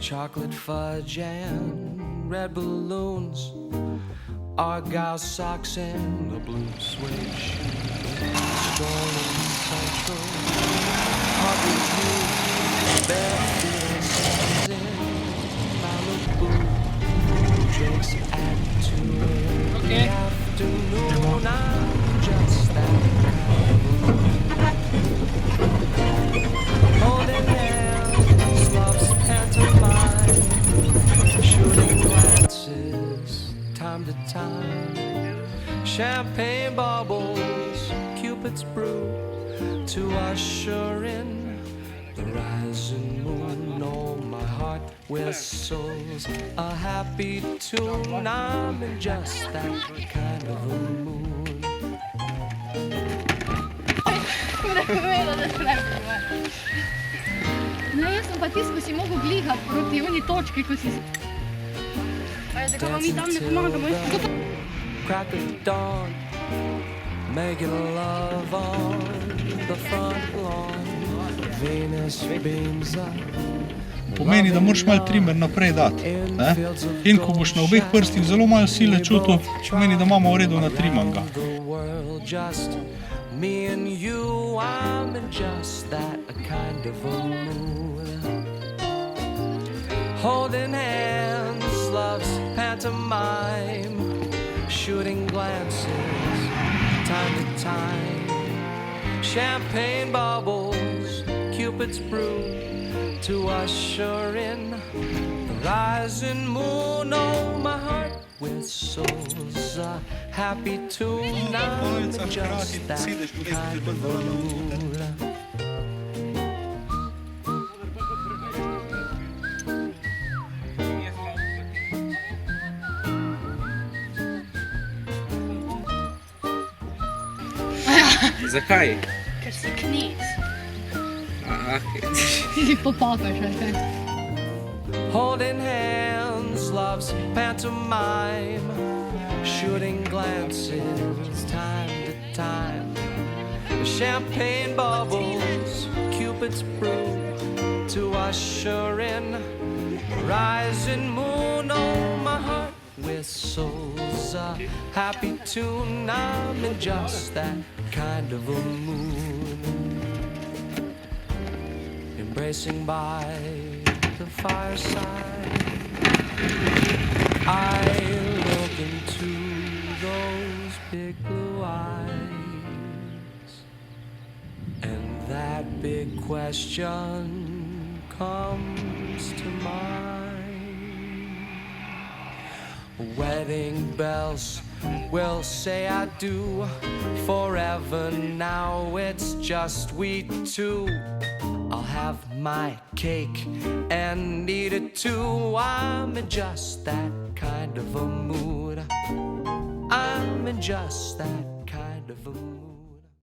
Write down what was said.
chocolate fudge and red balloons, argyle socks and a blue suede shoe. Strolling Central, Harvey View, barefoot sands in Malibu. Drinks at 2 in the afternoon. I'm just that kind of holding hands, love's pantomime, shooting glances time to time, champagne bubbles, Cupid's brew, to usher in the rising moon. Oh, my heart whistles a happy tune. I'm in just that kind of a mood. No, jaz sem pa tisto, ko si mogel glihati proti oni točki, ko si... Da ga mi tam ne pomagamo. Crack of dawn, making love on the front lawn. Venus beams up. Pomeni, da moraš malo trimer naprej dati. In ko boš na obeh prstih zelo malo sile čutil, pomeni, da imamo v redu natrimanga. Me and you, I'm in just that kind of a mood. Holding hands, love's pantomime, shooting glances, time to time, champagne bubbles, Cupid's brew, to usher in the rising moon. Oh, my heart whistles a happy tune. I'm in just that kind of a mood. Zakaj? Ker si knez. Aha. Ti popakaš, ali kaj? Holding hands, love's pantomime, shooting glances time to time, champagne bubbles, Cupid's brew, to usher in the rising moon. Oh, my heart whistles a happy tune. I'm in just that kind of a mood. Embracing by the fireside, I look into those big blue eyes, and that big question comes to mind. Wedding bells will say I do forever. Now it's just we two. I'll have my cake and eat it too. I'm in just that kind of a mood. I'm in just that kind of a mood.